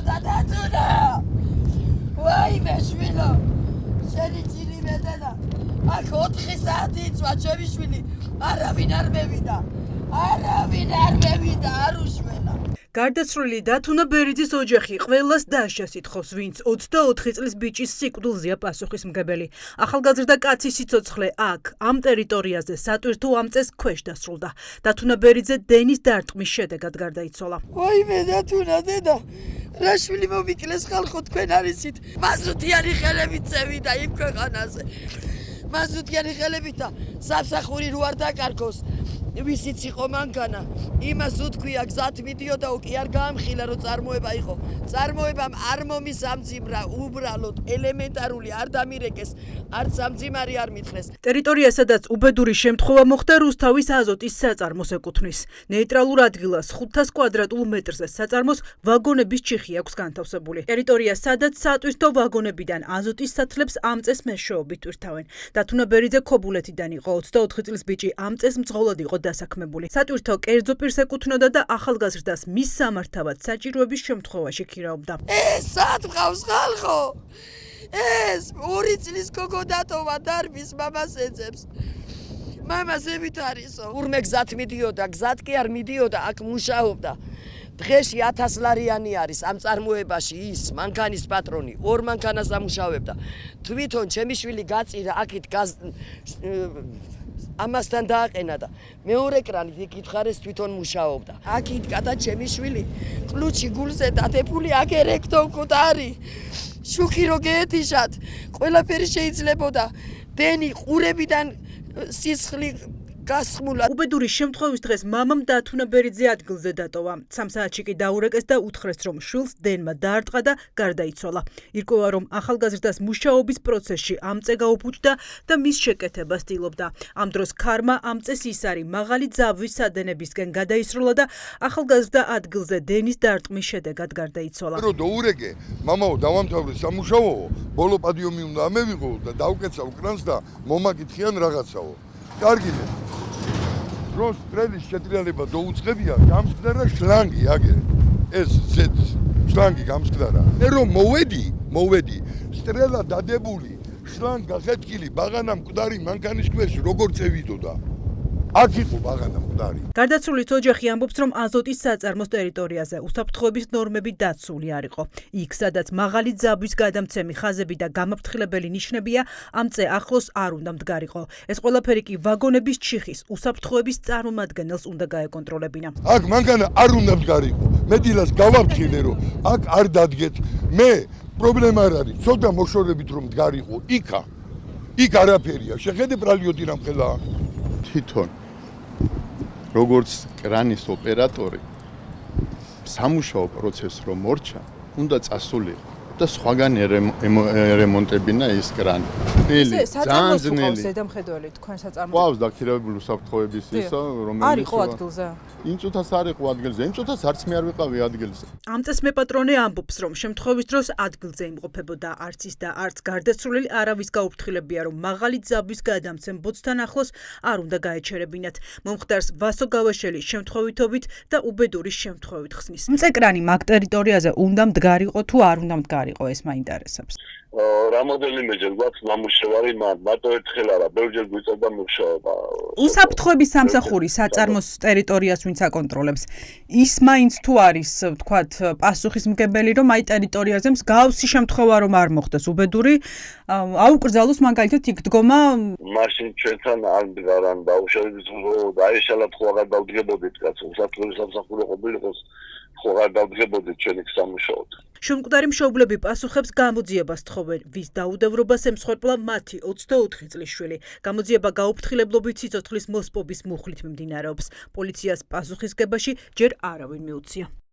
დათუნა ვაიმე შვილო შენი ძილი მედენა აქ 4 საათი იწვა ჩემი შვილი არავინ არ მევიდა არ უშველა გარდაცვლილი დათუნა ბერიძის ოჯახი ყველას დასჯა სიტყავს, ვინც 24 წლის ბიჭის სიკვდილზეა პასუხისმგებელი. ახალგაზრდა კაცის სიცოცხლე აქ, ამ ტერიტორიაზე სატვირთო ამწეს ქვეშ დასრულდა. დათუნა ბერიძე დენის დარტყმის შედეგად გარდაიცვალა. ვაიმე დათუნა დედა რა შვილი მომიკლეს ხალხო თქვენ არიცით მაზუთიანი ხელებით წევიდა იმ ქვეყანაზე მაზუთიანი ხელებით და სამსახური რო არ დაკარგოს ვისიც იყო მანქანა იმას უთქვია გზად მიდიოდა კი არ გაამხილა რომ წარმოება იყო წარმოებამ არ მომისამძიმრა უბრალოდ ელემენტარული არ დამირეკეს არც სამძიმარი არ მითხრეს ტერიტორია სადაც უბედური შემთხვევა მოხდა რუსთავის აზოტის საწარმოს ეკუთვნის ნეიტრალურ ადგილას 500 კვადრატულ მეტრზე საწარმოს ვაგონების ჩიხი აქვს განთავსებული ტერიტორია სადაც სატვირთო ვაგონებიდან აზოტის სათლებს ამწეს მეშვეობით ტვირთავენ დათუნა ბერიძე ქობულეთიდან იყო 24 წლის ბიჭი ამწეს მძღოლად იყო დასაქმებული. სატვირთო კერძო პირს ეკუთვნოდა და ახალგაზრდას მის სამართავად საჭიროების შემთხვევაში ქირაობდა. ეს სად მყავს ხალხო? ეს 2 წლის გოგო დატოვა დარბის მამას ეძებს. მამას ევით არისო. ურმე გზად მიდიოდა, გზად კი არ მიდიოდა, აქ მუშაობდა. დღეში 1000 ლარიანი არის ამ წარმოებაში ის მანქანის პატრონი 2 მანქანას ამუშავებდა. თვითონ ჩემი შვილი გაწირა აქით ამასთან დააყენა და მეორე კრანით იქით ხარეს თვითონ მუშაობდა. აქით გადა ჩემი შვილი ყლუჩი გულზე დადებული აქ ერექტო მკვდარი. შუქი რო გეეთიშათ, ყველაფერი შეიძლებოდა. დენი ყურებიდან სისხლი გასხმულა. უბედური შემთხვევის დღეს მამამ დათუნა ბერიძე ადგილზე დატოვა. 3 საათში კი დაურეკეს და უთხრეს, რომ შვილს დენმა დაარტყა და გარდაიცვალა. ირკვევა, რომ ახალგაზრდას მუშაობის პროცესში ამწე გაუფუჭდა და მის შეკეთებას ცდილობდა. ამ დროს ქარმა ამწეს ისარი მაღალი ძაბვის სადენებისკენ გადაისროლა და ახალგაზრდა ადგილზე დენის დარტყმის შედეგად გარდაიცვალა. რო დაურეკე, მამაო დავამთავრე სამუშაო, ბოლო პადიუმი უნდა ამევიღო და დავკეცავ კრანს და მომაკითხიან რაღაცაო. კარგია. დროს ტრელის შეტრიალება დაუწყებია, გამსკდარა შლანგი აგერ. ეს ზეთს შლანგი გამსკდარა. მე რომ მოვედი, სტრელა დადებული, შლანგი გახეთქილი, ბაღანა მკვდარი მანქანის ქვეშ როგორ წევიდოდა. აქ იყო ბაღანა მკვდარი. გარდაცვლილის ოჯახი ამბობს, რომ აზოტის საწარმოს ტერიტორიაზე უსაფრთხოების ნორმები დაცული არ იყო. იქ, სადაც მაღალი ძაბვის გადამცემი ხაზები და გამაფრთხილებელი ნიშნებია, ამწე ახლოს არ უნდა მდგარიყო. ეს ყველაფერი კი ვაგონების ჩიხის უსაფრთხოების წარმომადგენელს უნდა გაეკონტროლებინა. აქ მანქანა არ უნდა მდგარიყო. მე დილას გავაფრთხილე, რომ აქ არ დადგეთ. მე პრობლემა არ არის, ცოტა მოშორებით რომ მდგარიყო. იქ არაფერია. შეხედე ბრალიოდი რამხელა. თვითონ როგორც კრანის ოპერატორი სამუშაო პროცესს რომ მორჩა, უნდა წასულიყო და სხვაგან რემონტებინა ის კრანი. ძალიან ძნელი ზედამხედველი თქვენ საწარმოებში. ყავს დაქირავებული უსაფრთხოების ისა, რომელიც არ იყო ადგილზე. იმ წუთას არ იყო ადგილზე, იმ წუთას არც მე არ ვიყავი ადგილზე. ამწეს მეპატრონე ამბობს, რომ შემთხვევის დროს ადგილზე იმყოფებოდა არც ის და არც გარდაცვლილი არავის გაუფრთხილებია, რომ მაღალი ძაბვის გადამცემ ბოძთან ახლოს არ უნდა გაეჩერებინათ. მომხდარს ვასო გავაშელის შემთხვევითობით და უბედური შემთხვევით ხსნის. მწეკრანი მაგ ტერიტორიაზე უნდა მდგარიყო თუ არ უნდა მდგარიყო, ეს მაინტერესებს. რამოდენიმეჯერ გვაქვს მამუშევარი, მარტო ერთხელ არა, ბევრჯერ გვიწევდა მუშაობა. უსაფრთხოების სამსახური საწარმოს ტერიტორიას ვინც აკონტროლებს. ის მაინც თუ არის, ვთქვათ, პასუხისმგებელი, რომ აი ტერიტორიაზე მსგავსი შემთხვევა რომ არ მოხდეს უბედური, აუკრძალოს მაგალითად იქ დგომა. მაშინ ჩვენთან არ მდგარან ბავშვების დაეშალათ ხო აღარ დავდგებოდით, კაცო, უსაფრთხოების სამსახური ყოფილიყოს, ხო აღარ დავდგებოდით ჩვენ იქ სამუშაოდ. შემკვდარი მშობლები პასუხებს გამოძიებას თხოვენ, ვის დაუდევრობას ემსხვერპლა მათი 24 წლის შვილი. გამოძიება გაუფრთხილებლობით სიცოცხლის მოსპობის მუხლით მიმდინარეობს. პოლიციას პასუხისგებაში ჯერ არავინ მიუცია.